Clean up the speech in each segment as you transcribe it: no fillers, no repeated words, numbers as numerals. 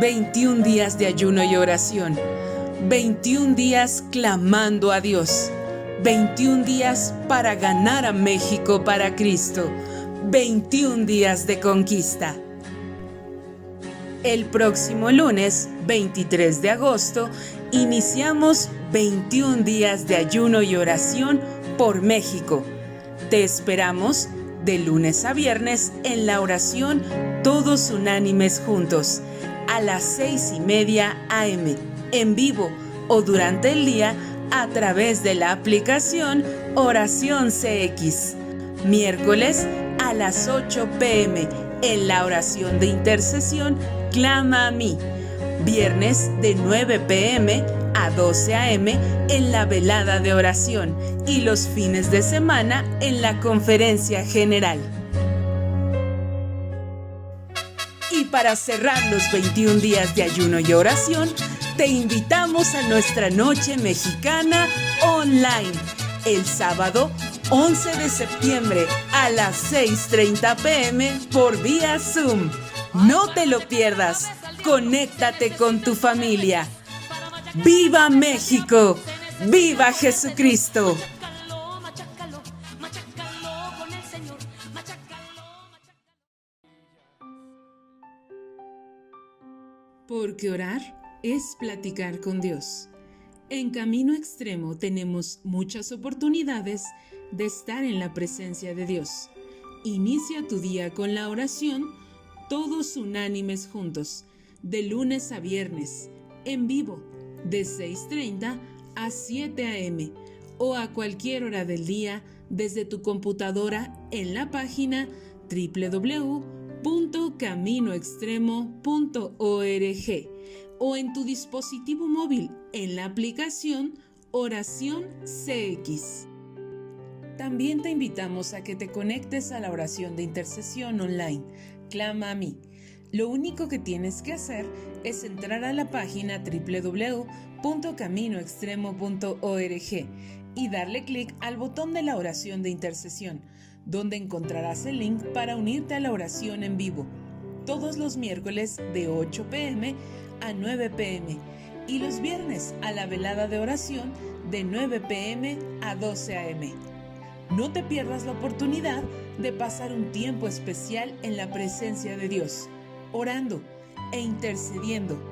21 días de ayuno y oración. 21 días clamando a Dios. 21 días para ganar a México para Cristo. 21 días de conquista. El próximo lunes, 23 de agosto, iniciamos 21 días de ayuno y oración por México. Te esperamos de lunes a viernes en la oración Todos Unánimes Juntos, a las 6:30 a.m., en vivo o durante el día a través de la aplicación Oración CX. Miércoles a las 8 p.m. en la oración de intercesión Clama a mí. Viernes de 9 p.m. a 12 a.m. en la velada de oración y los fines de semana en la conferencia general. Y para cerrar los 21 días de ayuno y oración, te invitamos a nuestra Noche Mexicana Online, el sábado 11 de septiembre a las 6:30 p.m. por vía Zoom. No te lo pierdas, conéctate con tu familia. ¡Viva México! ¡Viva Jesucristo! Porque orar es platicar con Dios. En Camino Extremo tenemos muchas oportunidades de estar en la presencia de Dios. Inicia tu día con la oración Todos Unánimes Juntos, de lunes a viernes, en vivo, de 6:30 a 7 a.m. o a cualquier hora del día desde tu computadora en la página www.caminoextremo.org o en tu dispositivo móvil en la aplicación Oración CX. También te invitamos a que te conectes a la oración de intercesión online Clama a mí. Lo único que tienes que hacer es entrar a la página www.caminoextremo.org y darle clic al botón de la oración de intercesión, donde encontrarás el link para unirte a la oración en vivo, todos los miércoles de 8 p.m. a 9 p.m. y los viernes a la velada de oración de 9 p.m. a 12 a.m. No te pierdas la oportunidad de pasar un tiempo especial en la presencia de Dios, orando e intercediendo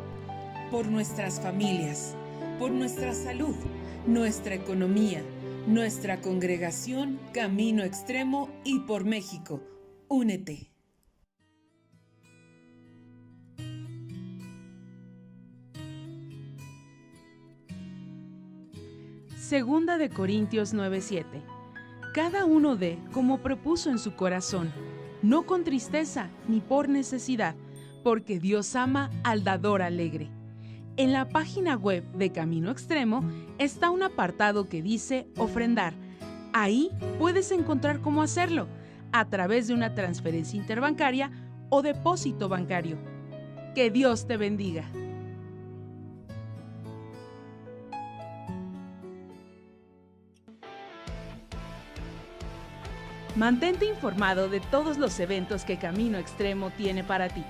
por nuestras familias, por nuestra salud, nuestra economía, nuestra congregación Camino Extremo y por México. Únete. Segunda de Corintios 9:7. Cada uno dé como propuso en su corazón, no con tristeza ni por necesidad, porque Dios ama al dador alegre. En la página web de Camino Extremo está un apartado que dice ofrendar. Ahí puedes encontrar cómo hacerlo, a través de una transferencia interbancaria o depósito bancario. Que Dios te bendiga. Mantente informado de todos los eventos que Camino Extremo tiene para ti,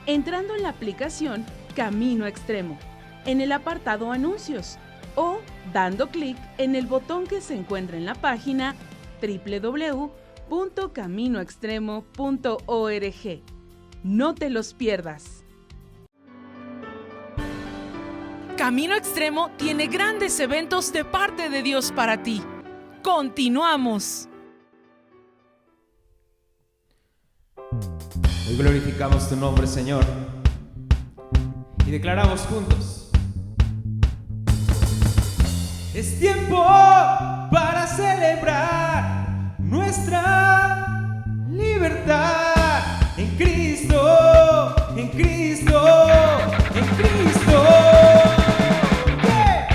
entrando en la aplicación Camino Extremo, en el apartado Anuncios, o dando clic en el botón que se encuentra en la página www.caminoextremo.org. No te los pierdas. Camino Extremo tiene grandes eventos de parte de Dios para ti. ¡Continuamos! Hoy glorificamos tu nombre, Señor, y declaramos juntos: es tiempo para celebrar nuestra libertad en Cristo, en Cristo, en Cristo. ¡Yeah!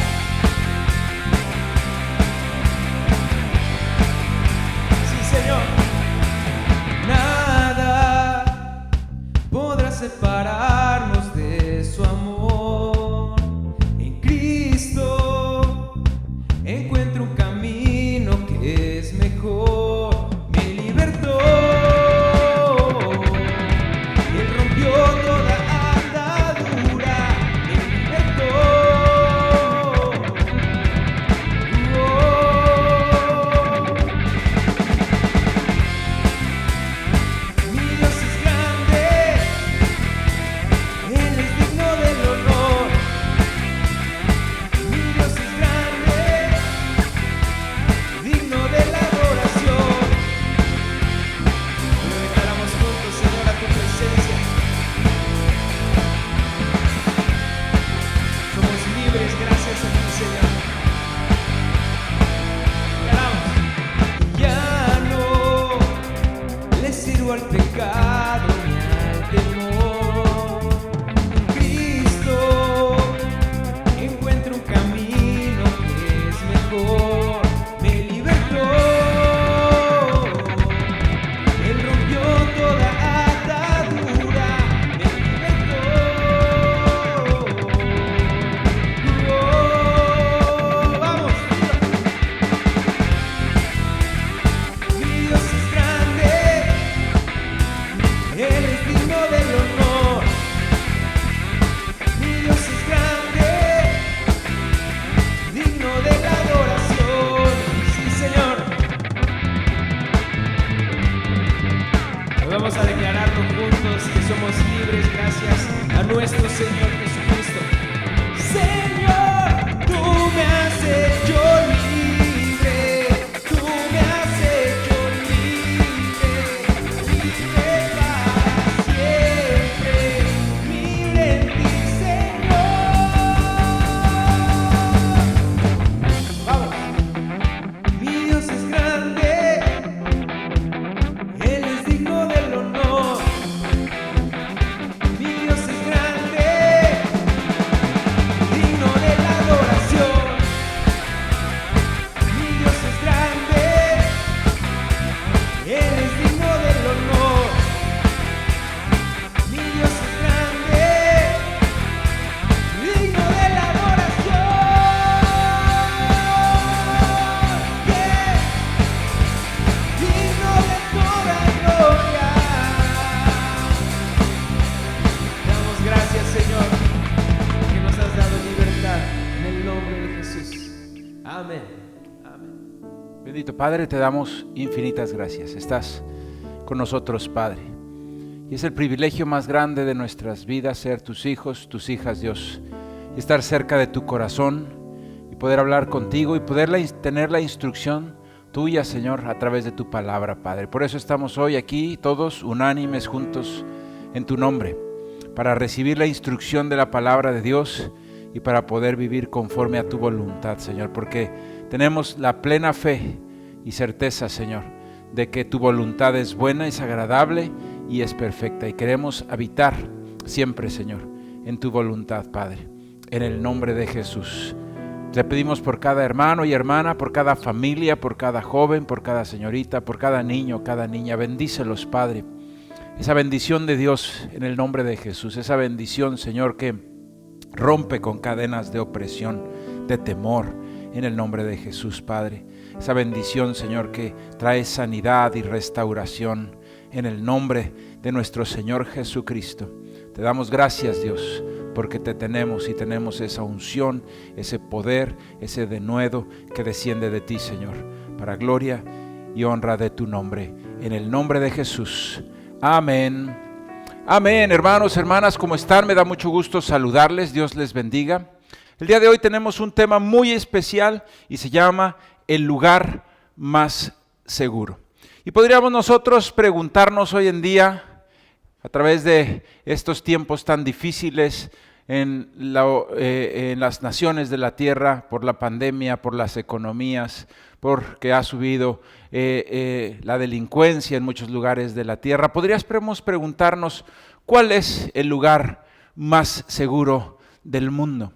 Sí, Señor. Nada podrá separarnos de su amor. En Cristo encuentro un camino que es mejor. Me libertó. Él rompió toda Amén. Amén. Bendito Padre, te damos infinitas gracias. Estás con nosotros, Padre. Y es el privilegio más grande de nuestras vidas ser tus hijos, tus hijas, Dios. Y estar cerca de tu corazón y poder hablar contigo y poder tener la instrucción tuya, Señor, a través de tu palabra, Padre. Por eso estamos hoy aquí, todos unánimes, juntos en tu nombre, para recibir la instrucción de la palabra de Dios y para poder vivir conforme a tu voluntad, Señor, porque tenemos la plena fe y certeza, Señor, de que tu voluntad es buena, es agradable y es perfecta, y queremos habitar siempre, Señor, en tu voluntad, Padre, en el nombre de Jesús. Te pedimos por cada hermano y hermana, por cada familia, por cada joven, por cada señorita, por cada niño, cada niña. Bendícelos, Padre. Esa bendición de Dios en el nombre de Jesús. Esa bendición, Señor, que rompe con cadenas de opresión, de temor, en el nombre de Jesús, Padre. Esa bendición, Señor, que trae sanidad y restauración en el nombre de nuestro Señor Jesucristo. Te damos gracias, Dios, porque te tenemos y tenemos esa unción, ese poder, ese denuedo que desciende de ti, Señor, para gloria y honra de tu nombre. En el nombre de Jesús. Amén. Amén. Hermanos, hermanas, ¿cómo están? Me da mucho gusto saludarles. Dios les bendiga. El día de hoy tenemos un tema muy especial y se llama el lugar más seguro. Y podríamos nosotros preguntarnos hoy en día, a través de estos tiempos tan difíciles en las naciones de la tierra, por la pandemia, por las economías, porque ha subido la delincuencia en muchos lugares de la tierra, podríamos preguntarnos cuál es el lugar más seguro del mundo.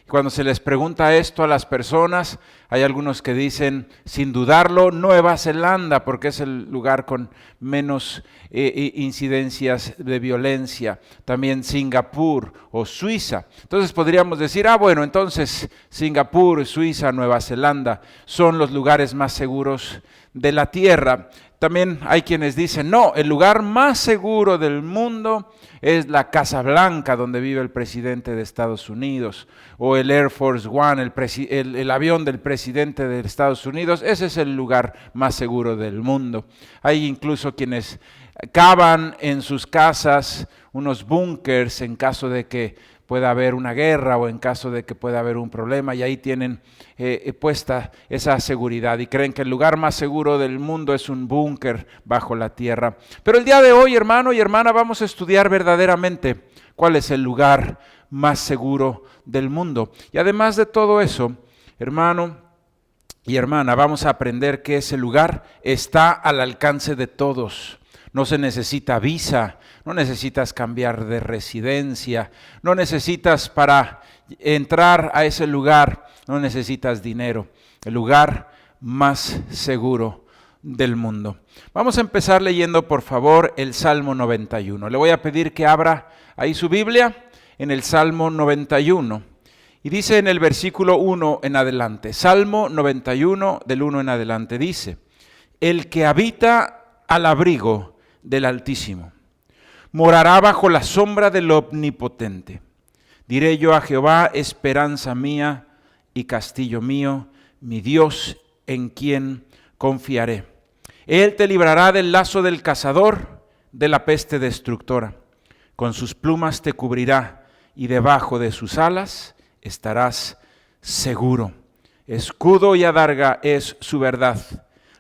Cuando se les pregunta esto a las personas, hay algunos que dicen, sin dudarlo, Nueva Zelanda, porque es el lugar con menos incidencias de violencia. También Singapur o Suiza. Entonces podríamos decir, bueno, entonces Singapur, Suiza, Nueva Zelanda son los lugares más seguros de la tierra. También hay quienes dicen, no, el lugar más seguro del mundo es la Casa Blanca, donde vive el presidente de Estados Unidos, o el Air Force One, el avión del presidente de Estados Unidos. Ese es el lugar más seguro del mundo. Hay incluso quienes cavan en sus casas unos búnkers en caso de que pueda haber una guerra o en caso de que pueda haber un problema, y ahí tienen puesta esa seguridad y creen que el lugar más seguro del mundo es un búnker bajo la tierra. Pero el día de hoy, hermano y hermana, vamos a estudiar verdaderamente cuál es el lugar más seguro del mundo. Y además de todo eso, hermano y hermana, vamos a aprender que ese lugar está al alcance de todos. No se necesita visa, no necesitas cambiar de residencia, no necesitas para entrar a ese lugar, no necesitas dinero. El lugar más seguro del mundo. Vamos a empezar leyendo, por favor, el Salmo 91. Le voy a pedir que abra ahí su Biblia en el Salmo 91. Y dice en el versículo 1 en adelante, Salmo 91 del 1 en adelante, dice, el que habita al abrigo del Altísimo morará bajo la sombra del Omnipotente. Diré yo a Jehová, esperanza mía y castillo mío, mi Dios en quien confiaré. Él te librará del lazo del cazador, de la peste destructora. Con sus plumas te cubrirá y debajo de sus alas estarás seguro. Escudo y adarga es su verdad.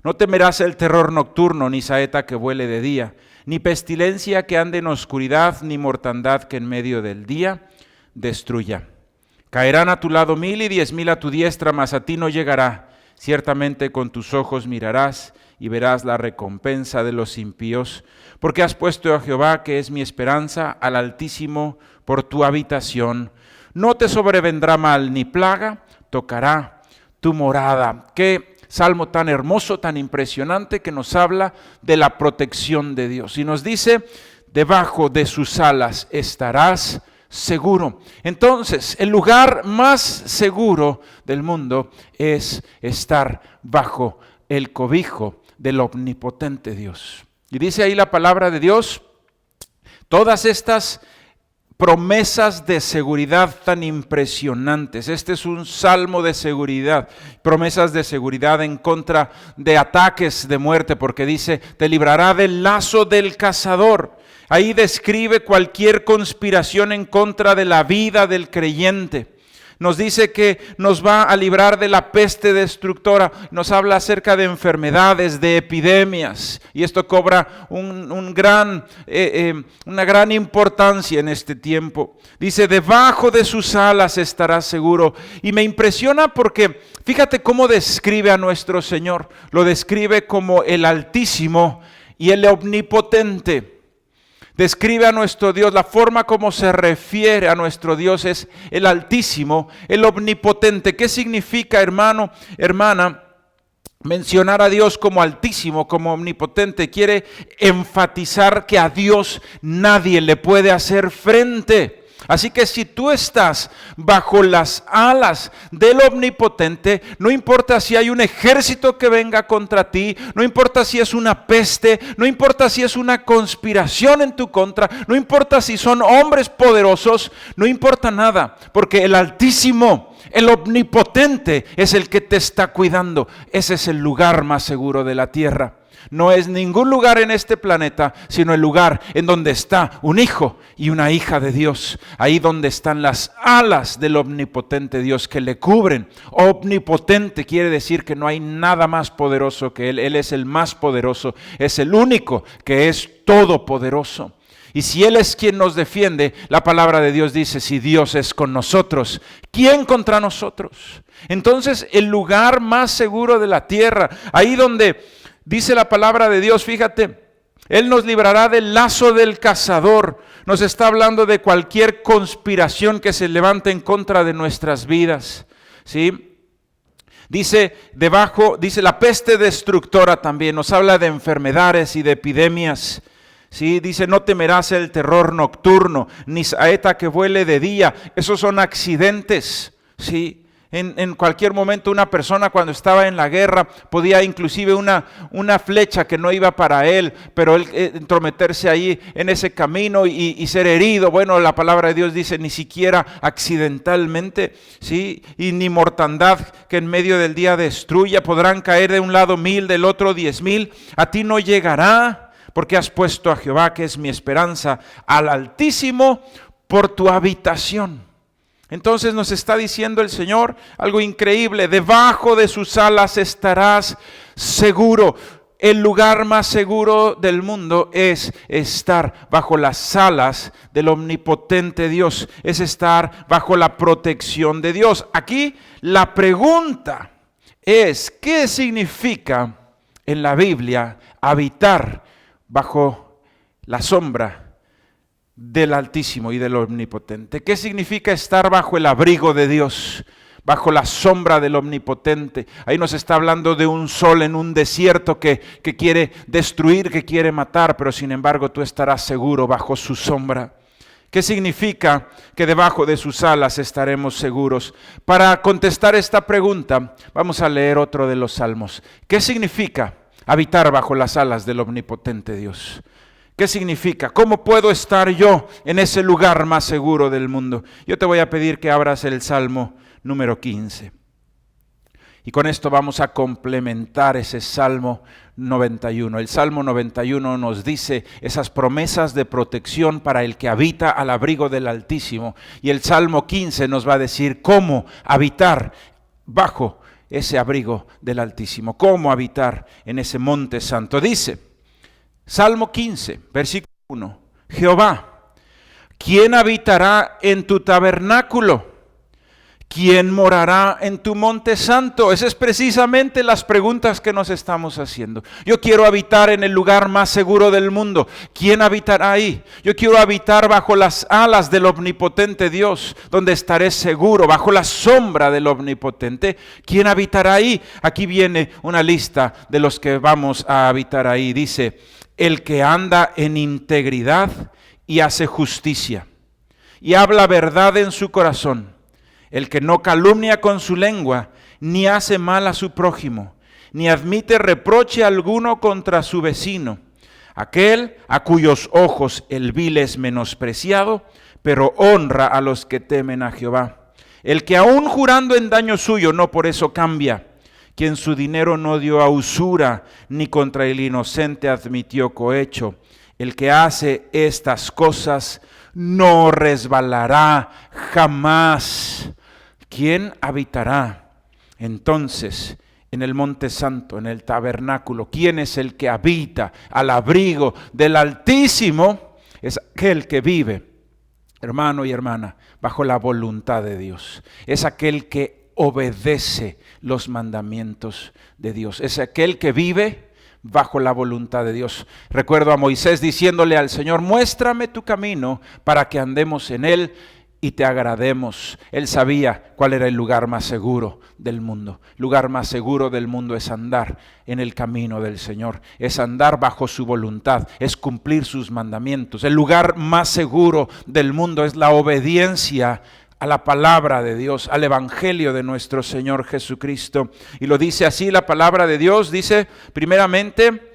No temerás el terror nocturno, ni saeta que vuele de día, ni pestilencia que ande en oscuridad, ni mortandad que en medio del día destruya. Caerán a tu lado 1000 y 10,000 a tu diestra, mas a ti no llegará. Ciertamente con tus ojos mirarás y verás la recompensa de los impíos, porque has puesto a Jehová, que es mi esperanza, al Altísimo por tu habitación. No te sobrevendrá mal ni plaga, tocará tu morada. Qué salmo tan hermoso, tan impresionante, que nos habla de la protección de Dios. Y nos dice, debajo de sus alas estarás seguro. Entonces, el lugar más seguro del mundo es estar bajo el cobijo del omnipotente Dios. Y dice ahí la palabra de Dios, todas estas promesas de seguridad tan impresionantes. Este es un salmo de seguridad, promesas de seguridad en contra de ataques de muerte, porque dice, te librará del lazo del cazador. Ahí describe cualquier conspiración en contra de la vida del creyente. Nos dice que nos va a librar de la peste destructora. Nos habla acerca de enfermedades, de epidemias. Y esto cobra una gran importancia en este tiempo. Dice, debajo de sus alas estarás seguro. Y me impresiona porque fíjate cómo describe a nuestro Señor. Lo describe como el Altísimo y el Omnipotente. Describe a nuestro Dios, la forma como se refiere a nuestro Dios es el Altísimo, el Omnipotente. ¿Qué significa, hermano, hermana? Mencionar a Dios como Altísimo, como Omnipotente, quiere enfatizar que a Dios nadie le puede hacer frente. Así que si tú estás bajo las alas del Omnipotente, no importa si hay un ejército que venga contra ti, no importa si es una peste, no importa si es una conspiración en tu contra, no importa si son hombres poderosos, no importa nada, porque el Altísimo, el Omnipotente es el que te está cuidando. Ese es el lugar más seguro de la tierra. No es ningún lugar en este planeta, sino el lugar en donde está un hijo y una hija de Dios. Ahí donde están las alas del omnipotente Dios que le cubren. Omnipotente quiere decir que no hay nada más poderoso que Él. Él es el más poderoso, es el único que es todopoderoso. Y si Él es quien nos defiende, la palabra de Dios dice, si Dios es con nosotros, ¿quién contra nosotros? Entonces, el lugar más seguro de la tierra, ahí donde dice la palabra de Dios, fíjate, Él nos librará del lazo del cazador. Nos está hablando de cualquier conspiración que se levante en contra de nuestras vidas, ¿sí? Dice la peste destructora también, nos habla de enfermedades y de epidemias. Sí, dice, no temerás el terror nocturno, ni saeta que vuele de día. Esos son accidentes, ¿sí? En cualquier momento una persona cuando estaba en la guerra podía inclusive una flecha que no iba para él, pero él entrometerse ahí en ese camino y ser herido. Bueno, la palabra de Dios dice ni siquiera accidentalmente, ¿sí? Y ni mortandad que en medio del día destruya. Podrán caer de un lado 1000, del otro 10,000. A ti no llegará, porque has puesto a Jehová, que es mi esperanza, al Altísimo por tu habitación. Entonces nos está diciendo el Señor algo increíble, debajo de sus alas estarás seguro. El lugar más seguro del mundo es estar bajo las alas del omnipotente Dios, es estar bajo la protección de Dios. Aquí la pregunta es, ¿qué significa en la Biblia habitar bajo la sombra del Altísimo y del Omnipotente? ¿Qué significa estar bajo el abrigo de Dios, bajo la sombra del Omnipotente? Ahí nos está hablando de un sol en un desierto que quiere destruir, que quiere matar, pero sin embargo tú estarás seguro bajo su sombra. ¿Qué significa que debajo de sus alas estaremos seguros? Para contestar esta pregunta, vamos a leer otro de los salmos. ¿Qué significa habitar bajo las alas del Omnipotente Dios? ¿Qué significa? ¿Cómo puedo estar yo en ese lugar más seguro del mundo? Yo te voy a pedir que abras el Salmo número 15. Y con esto vamos a complementar ese Salmo 91. El Salmo 91 nos dice esas promesas de protección para el que habita al abrigo del Altísimo. Y el Salmo 15 nos va a decir cómo habitar bajo ese abrigo del Altísimo. Cómo habitar en ese monte santo. Dice, Salmo 15, versículo 1. Jehová, ¿quién habitará en tu tabernáculo? ¿Quién morará en tu monte santo? Esas es precisamente las preguntas que nos estamos haciendo. Yo quiero habitar en el lugar más seguro del mundo. ¿Quién habitará ahí? Yo quiero habitar bajo las alas del omnipotente Dios, donde estaré seguro, bajo la sombra del omnipotente. ¿Quién habitará ahí? Aquí viene una lista de los que vamos a habitar ahí. Dice, el que anda en integridad y hace justicia, y habla verdad en su corazón. El que no calumnia con su lengua, ni hace mal a su prójimo, ni admite reproche alguno contra su vecino. Aquel a cuyos ojos el vil es menospreciado, pero honra a los que temen a Jehová. El que aún jurando en daño suyo, no por eso cambia. Quien su dinero no dio a usura, ni contra el inocente admitió cohecho. El que hace estas cosas no resbalará jamás. ¿Quién habitará entonces en el monte santo, en el tabernáculo? ¿Quién es el que habita al abrigo del Altísimo? Es aquel que vive, hermano y hermana, bajo la voluntad de Dios. Es aquel que obedece los mandamientos de Dios. Es aquel que vive bajo la voluntad de Dios. Recuerdo a Moisés diciéndole al Señor: muéstrame tu camino para que andemos en él y te agrademos. Él sabía cuál era el lugar más seguro del mundo. El lugar más seguro del mundo es andar en el camino del Señor, es andar bajo su voluntad, es cumplir sus mandamientos. El lugar más seguro del mundo es la obediencia a la palabra de Dios, al evangelio de nuestro Señor Jesucristo. Y lo dice así la palabra de Dios. Dice, primeramente,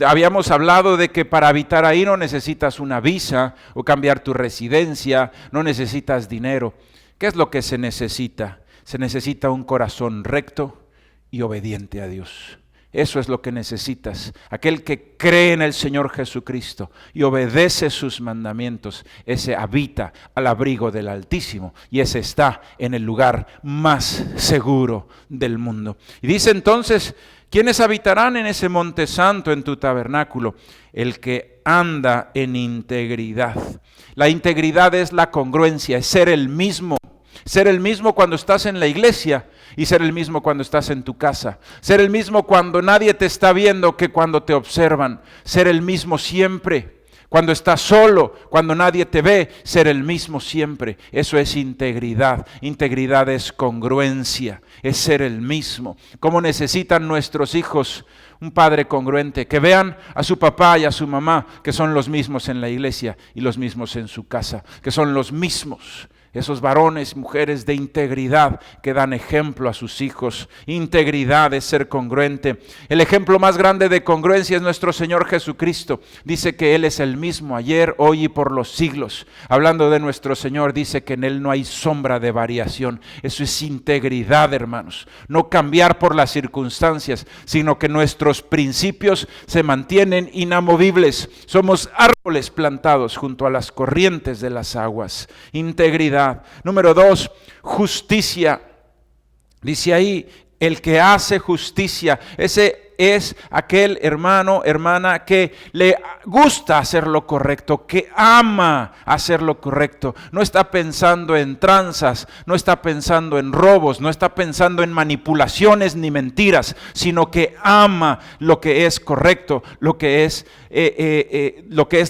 habíamos hablado de que para habitar ahí no necesitas una visa o cambiar tu residencia, no necesitas dinero. ¿Qué es lo que se necesita? Se necesita un corazón recto y obediente a Dios. Eso es lo que necesitas. Aquel que cree en el Señor Jesucristo y obedece sus mandamientos, ese habita al abrigo del Altísimo y ese está en el lugar más seguro del mundo. Y dice entonces, ¿quiénes habitarán en ese monte santo, en tu tabernáculo? El que anda en integridad. La integridad es la congruencia, es ser el mismo. Ser el mismo cuando estás en la iglesia y ser el mismo cuando estás en tu casa. Ser el mismo cuando nadie te está viendo que cuando te observan. Ser el mismo siempre. Cuando estás solo, cuando nadie te ve, ser el mismo siempre. Eso es integridad. Integridad es congruencia, es ser el mismo. ¿Cómo necesitan nuestros hijos un padre congruente? Que vean a su papá y a su mamá, que son los mismos en la iglesia y los mismos en su casa, que son los mismos. Esos varones, mujeres de integridad que dan ejemplo a sus hijos. Integridad es ser congruente. El ejemplo más grande de congruencia es nuestro Señor Jesucristo. Dice que Él es el mismo ayer, hoy y por los siglos. Hablando de nuestro Señor, dice que en Él no hay sombra de variación. Eso es integridad, hermanos. No cambiar por las circunstancias, sino que nuestros principios se mantienen inamovibles. Somos árboles plantados junto a las corrientes de las aguas. Integridad. Número 2, justicia. Dice ahí, el que hace justicia. Ese es aquel hermano, hermana que le gusta hacer lo correcto, que ama hacer lo correcto. No está pensando en tranzas, no está pensando en robos, no está pensando en manipulaciones ni mentiras, sino que ama lo que es correcto, lo que es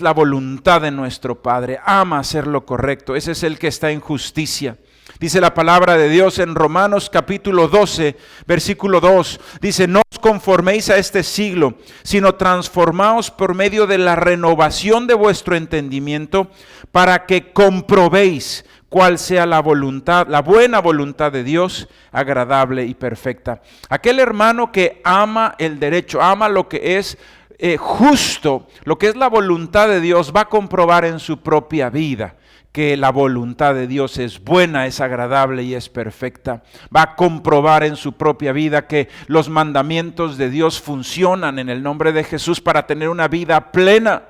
la voluntad de nuestro Padre. Ama hacer lo correcto. Ese es el que está en justicia. Dice la palabra de Dios en Romanos capítulo 12, versículo 2. Dice, no os conforméis a este siglo, sino transformaos por medio de la renovación de vuestro entendimiento, para que comprobéis cuál sea la voluntad, la buena voluntad de Dios, agradable y perfecta. Aquel hermano que ama el derecho, ama lo que es justo, lo que es la voluntad de Dios, va a comprobar en su propia vida que la voluntad de Dios es buena, es agradable y es perfecta. Va a comprobar en su propia vida que los mandamientos de Dios funcionan en el nombre de Jesús para tener una vida plena,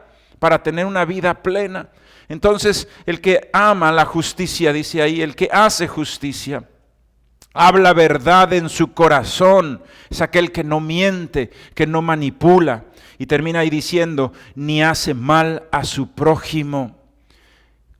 Entonces, el que ama la justicia, dice ahí, el que hace justicia, habla verdad en su corazón, es aquel que no miente, que no manipula. Y termina ahí diciendo, ni hace mal a su prójimo.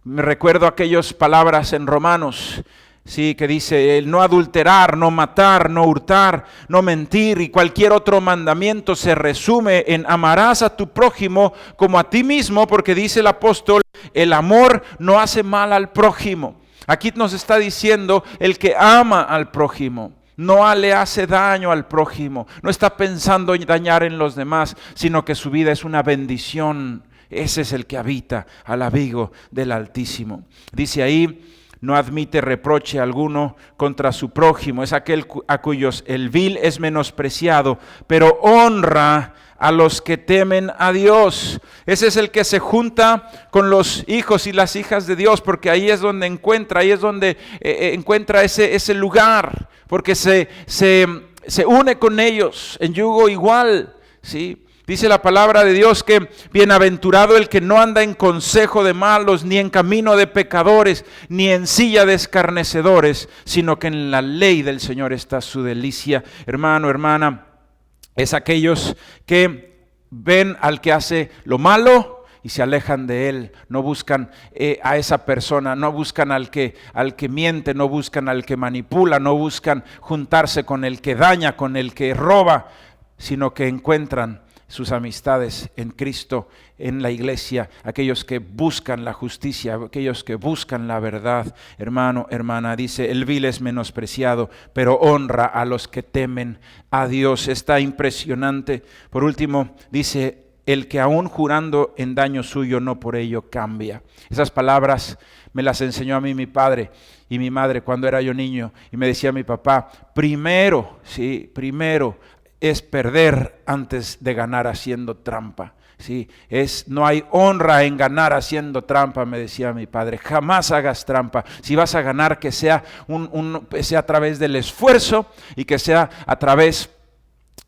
Me recuerdo aquellas palabras en Romanos, sí, que dice, el no adulterar, no matar, no hurtar, no mentir y cualquier otro mandamiento se resume en amarás a tu prójimo como a ti mismo, porque dice el apóstol, el amor no hace mal al prójimo. Aquí nos está diciendo el que ama al prójimo. No le hace daño al prójimo, no está pensando en dañar en los demás, sino que su vida es una bendición. Ese es el que habita al abrigo del Altísimo. Dice ahí, no admite reproche alguno contra su prójimo, es aquel a cuyos el vil es menospreciado, pero honra a los que temen a Dios. Ese es el que se junta con los hijos y las hijas de Dios, porque ahí es donde encuentra, encuentra ese lugar, porque se une con ellos en yugo igual, ¿sí? Dice la palabra de Dios que bienaventurado el que no anda en consejo de malos, ni en camino de pecadores, ni en silla de escarnecedores, sino que en la ley del Señor está su delicia. Hermano, hermana, es aquellos que ven al que hace lo malo y se alejan de él, no buscan a esa persona, no buscan al que miente, no buscan al que manipula, no buscan juntarse con el que daña, con el que roba, sino que encuentran sus amistades en Cristo, en la iglesia, aquellos que buscan la justicia, aquellos que buscan la verdad. Hermano, hermana, dice, el vil es menospreciado, pero honra a los que temen a Dios. Está impresionante. Por último, dice, el que aún jurando en daño suyo, no por ello cambia. Esas palabras me las enseñó a mí mi padre y mi madre cuando era yo niño, y me decía mi papá, primero es perder antes de ganar haciendo trampa. Sí, no hay honra en ganar haciendo trampa, me decía mi padre. Jamás hagas trampa. Si vas a ganar, que sea sea a través del esfuerzo y que sea a través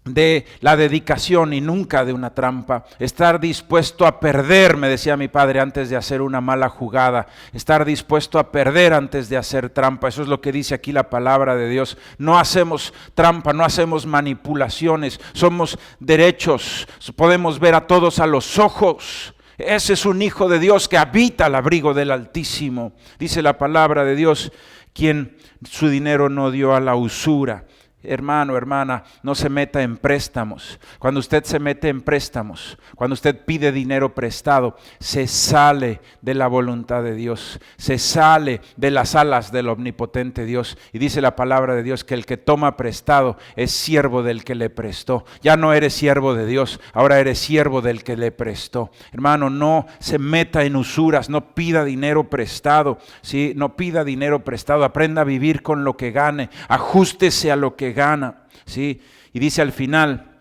de la dedicación y nunca de una trampa. Estar dispuesto a perder, me decía mi padre, antes de hacer una mala jugada. Estar dispuesto a perder antes de hacer trampa. Eso es lo que dice aquí la palabra de Dios. No hacemos trampa, no hacemos manipulaciones. Somos derechos. Podemos ver a todos a los ojos. Ese es un hijo de Dios que habita al abrigo del Altísimo. Dice la palabra de Dios, quien su dinero no dio a la usura. Hermano, hermana, no se meta en préstamos. Cuando usted se mete en préstamos, cuando usted pide dinero prestado, se sale de la voluntad de Dios, se sale de las alas del omnipotente Dios. Y dice la palabra de Dios que el que toma prestado es siervo del que le prestó. Ya no eres siervo de Dios, ahora eres siervo del que le prestó. Hermano, no se meta en usuras, no pida dinero prestado, ¿sí? No pida dinero prestado, aprenda a vivir con lo que gane, ajústese a lo que gana, ¿sí? Y dice al final,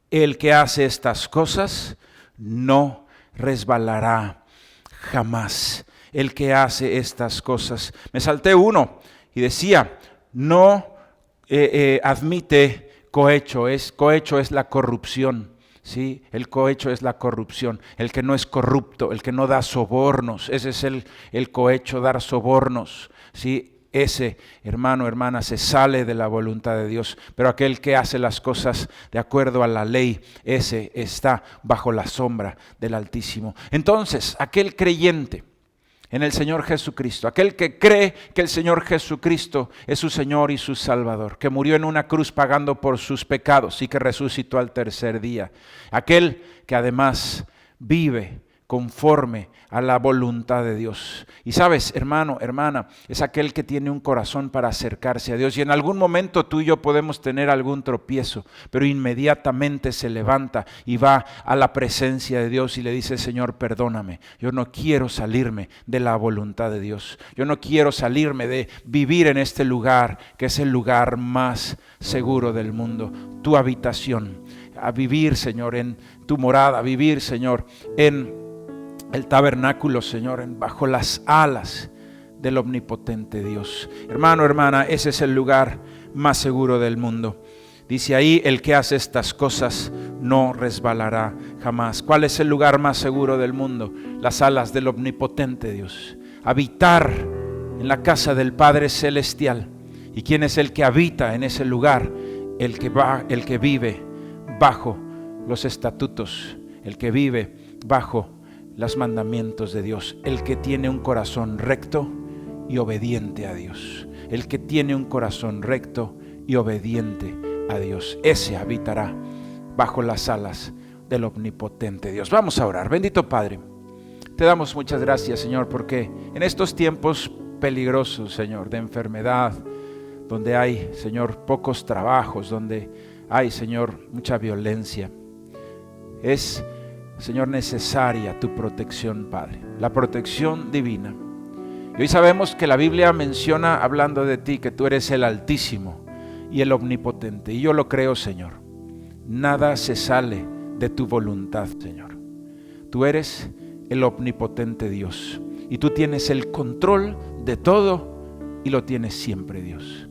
el que hace estas cosas no resbalará jamás. El que hace estas cosas. Me salté uno y decía, no admite cohecho. Cohecho es la corrupción. ¿Sí? El cohecho es la corrupción, el que no es corrupto, el que no da sobornos. Ese es el cohecho, dar sobornos, ¿sí? Ese, hermano, hermana, se sale de la voluntad de Dios, pero aquel que hace las cosas de acuerdo a la ley, ese está bajo la sombra del Altísimo. Entonces, aquel creyente en el Señor Jesucristo, aquel que cree que el Señor Jesucristo es su Señor y su Salvador, que murió en una cruz pagando por sus pecados y que resucitó al tercer día, aquel que además vive conforme a la voluntad de Dios. Y sabes, hermano, hermana, es aquel que tiene un corazón para acercarse a Dios. Y en algún momento tú y yo podemos tener algún tropiezo, pero inmediatamente se levanta y va a la presencia de Dios y le dice, Señor, perdóname. Yo no quiero salirme de la voluntad de Dios. Yo no quiero salirme de vivir en este lugar, que es el lugar más seguro del mundo. Tu habitación, a vivir, Señor, en tu morada, a vivir, Señor, en el tabernáculo, Señor, bajo las alas del omnipotente Dios. Hermano, hermana, ese es el lugar más seguro del mundo. Dice ahí, el que hace estas cosas no resbalará jamás. ¿Cuál es el lugar más seguro del mundo? Las alas del omnipotente Dios. Habitar en la casa del Padre Celestial. ¿Y quién es el que habita en ese lugar? El que vive bajo los estatutos, el que vive bajo los mandamientos de Dios, el que tiene un corazón recto y obediente a Dios, el que tiene un corazón recto y obediente a Dios, ese habitará bajo las alas del omnipotente Dios. Vamos a orar. Bendito Padre, te damos muchas gracias, Señor, porque en estos tiempos peligrosos, Señor, de enfermedad, donde hay, Señor, pocos trabajos, donde hay, Señor, mucha violencia, es, Señor, necesaria tu protección, Padre, la protección divina. Y hoy sabemos que la Biblia menciona, hablando de ti, que tú eres el Altísimo y el Omnipotente. Y yo lo creo, Señor. Nada se sale de tu voluntad, Señor. Tú eres el omnipotente Dios. Y tú tienes el control de todo y lo tienes siempre, Dios.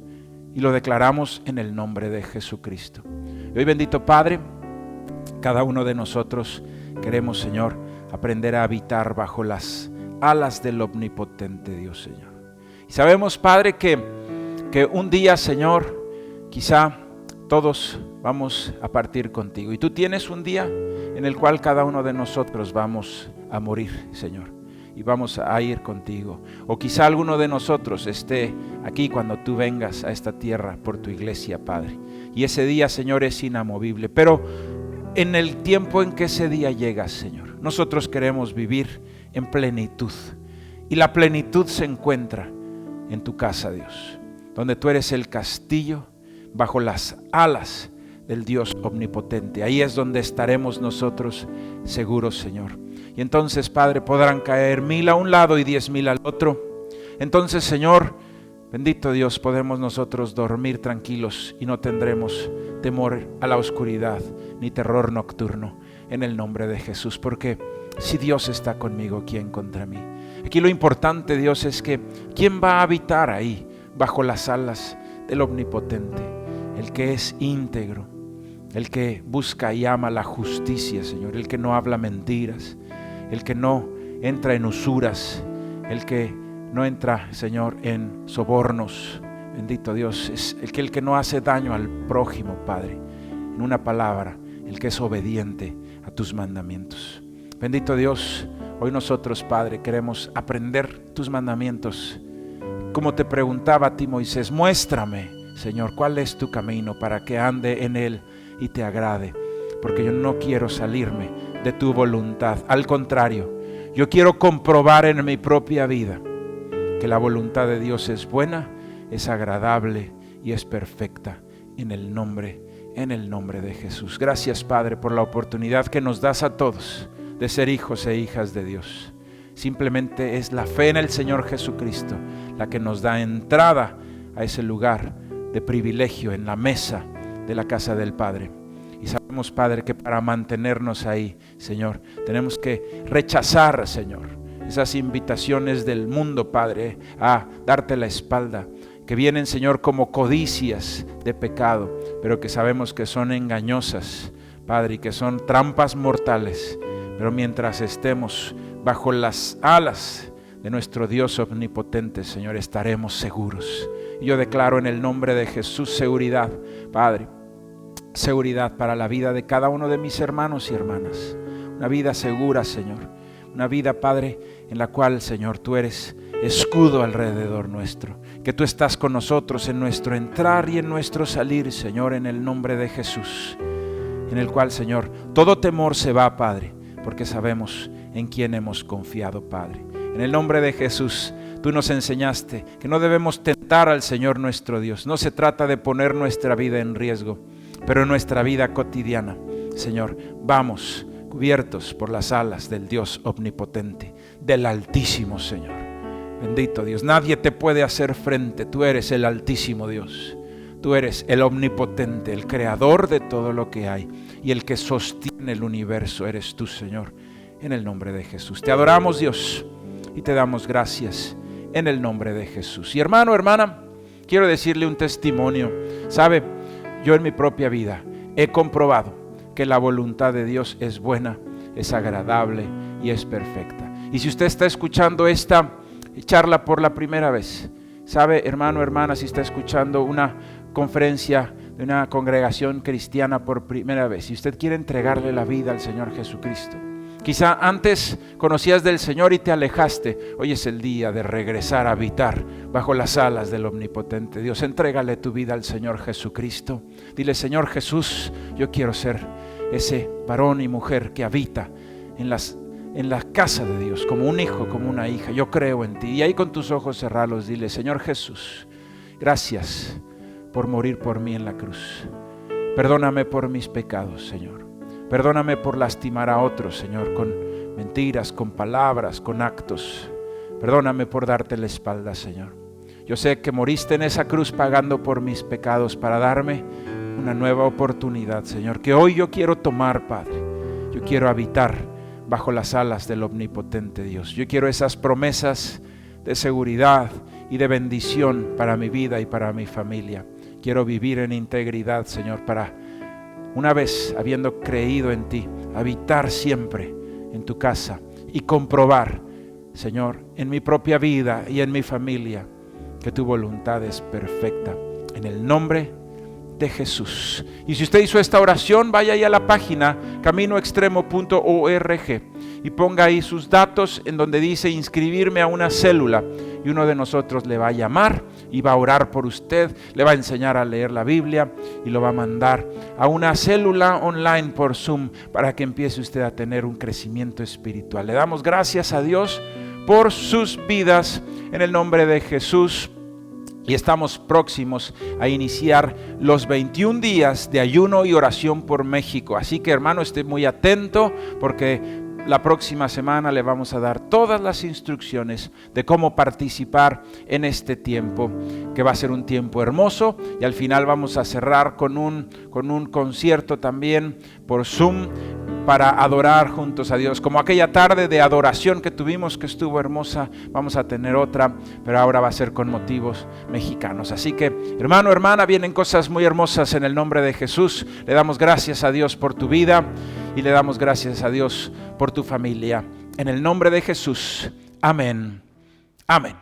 Y lo declaramos en el nombre de Jesucristo. Y hoy, bendito Padre, cada uno de nosotros queremos, Señor, aprender a habitar bajo las alas del omnipotente Dios, Señor. Y sabemos, Padre, que un día, Señor, quizá todos vamos a partir contigo. Y tú tienes un día en el cual cada uno de nosotros vamos a morir, Señor. Y vamos a ir contigo. O quizá alguno de nosotros esté aquí cuando tú vengas a esta tierra por tu iglesia, Padre. Y ese día, Señor, es inamovible. Pero en el tiempo en que ese día llega, Señor, nosotros queremos vivir en plenitud. Y la plenitud se encuentra en tu casa, Dios, donde tú eres el castillo bajo las alas del Dios omnipotente. Ahí es donde estaremos nosotros seguros, Señor. Y entonces, Padre, podrán caer 1000 a un lado y 10,000 al otro. Entonces, Señor, bendito Dios, podremos nosotros dormir tranquilos y no tendremos temor a la oscuridad ni terror nocturno, en el nombre de Jesús. Porque si Dios está conmigo, ¿quién contra mí? Aquí lo importante, Dios, es que ¿quién va a habitar ahí bajo las alas del omnipotente? El que es íntegro, el que busca y ama la justicia, Señor, el que no habla mentiras, el que no entra en usuras, el que no entra, Señor, en sobornos. Bendito Dios, es el que no hace daño al prójimo, Padre. En una palabra, el que es obediente a tus mandamientos. Bendito Dios, hoy nosotros, Padre, queremos aprender tus mandamientos. Como te preguntaba a ti, Moisés, muéstrame, Señor, cuál es tu camino para que ande en él y te agrade. Porque yo no quiero salirme de tu voluntad. Al contrario, yo quiero comprobar en mi propia vida que la voluntad de Dios es buena, es agradable y es perfecta, en el nombre de Jesús. Gracias, Padre, por la oportunidad que nos das a todos de ser hijos e hijas de Dios. Simplemente es la fe en el Señor Jesucristo la que nos da entrada a ese lugar de privilegio en la mesa de la casa del Padre. Y sabemos, Padre, que para mantenernos ahí, Señor, tenemos que rechazar, Señor, esas invitaciones del mundo, Padre, a darte la espalda, que vienen, Señor, como codicias de pecado, pero que sabemos que son engañosas, Padre, y que son trampas mortales. Pero mientras estemos bajo las alas de nuestro Dios omnipotente, Señor, estaremos seguros. Y yo declaro en el nombre de Jesús seguridad, Padre, seguridad para la vida de cada uno de mis hermanos y hermanas. Una vida segura, Señor. Una vida, Padre, en la cual, Señor, tú eres escudo alrededor nuestro. Que tú estás con nosotros en nuestro entrar y en nuestro salir, Señor, en el nombre de Jesús. En el cual, Señor, todo temor se va, Padre, porque sabemos en quién hemos confiado, Padre. En el nombre de Jesús, tú nos enseñaste que no debemos tentar al Señor nuestro Dios. No se trata de poner nuestra vida en riesgo, pero en nuestra vida cotidiana, Señor, vamos cubiertos por las alas del Dios omnipotente, del Altísimo, Señor. Bendito Dios, nadie te puede hacer frente. Tú eres el Altísimo Dios. Tú eres el omnipotente, el creador de todo lo que hay y el que sostiene el universo. Eres tú, Señor, en el nombre de Jesús. Te adoramos, Dios, y te damos gracias en el nombre de Jesús. Y hermano, hermana, quiero decirle un testimonio. ¿Sabe? Yo en mi propia vida he comprobado que la voluntad de Dios es buena, es agradable y es perfecta. Y si usted está escuchando esta charla por la primera vez, ¿sabe, hermano, hermana, si está escuchando una conferencia de una congregación cristiana por primera vez, si usted quiere entregarle la vida al Señor Jesucristo, quizá antes conocías del Señor y te alejaste, hoy es el día de regresar a habitar bajo las alas del omnipotente Dios. Entrégale tu vida al Señor Jesucristo. Dile: Señor Jesús, yo quiero ser ese varón y mujer que habita en la casa de Dios, como un hijo, como una hija. Yo creo en ti. Y ahí con tus ojos cerrados dile: Señor Jesús, gracias por morir por mí en la cruz. Perdóname por mis pecados, Señor. Perdóname por lastimar a otros, Señor, con mentiras, con palabras, con actos. Perdóname por darte la espalda, Señor. Yo sé que moriste en esa cruz pagando por mis pecados para darme una nueva oportunidad, Señor, que hoy yo quiero tomar, Padre. Yo quiero habitar bajo las alas del omnipotente Dios. Yo quiero esas promesas de seguridad y de bendición para mi vida y para mi familia. Quiero vivir en integridad, Señor, para una vez habiendo creído en ti, habitar siempre en tu casa y comprobar, Señor, en mi propia vida y en mi familia, que tu voluntad es perfecta. En el nombre de Jesús. Y si usted hizo esta oración, vaya ahí a la página caminoextremo.org y ponga ahí sus datos en donde dice inscribirme a una célula, y uno de nosotros le va a llamar y va a orar por usted, le va a enseñar a leer la Biblia y lo va a mandar a una célula online por Zoom para que empiece usted a tener un crecimiento espiritual. Le damos gracias a Dios por sus vidas en el nombre de Jesús. Y estamos próximos a iniciar los 21 días de ayuno y oración por México. Así que, hermano, esté muy atento porque la próxima semana le vamos a dar todas las instrucciones de cómo participar en este tiempo, que va a ser un tiempo hermoso. Y al final vamos a cerrar con un concierto también por Zoom para adorar juntos a Dios. Como aquella tarde de adoración que tuvimos, que estuvo hermosa, vamos a tener otra, pero ahora va a ser con motivos mexicanos. Así que, hermano, hermana, vienen cosas muy hermosas en el nombre de Jesús. Le damos gracias a Dios por tu vida y le damos gracias a Dios por tu familia. En el nombre de Jesús. Amén. Amén.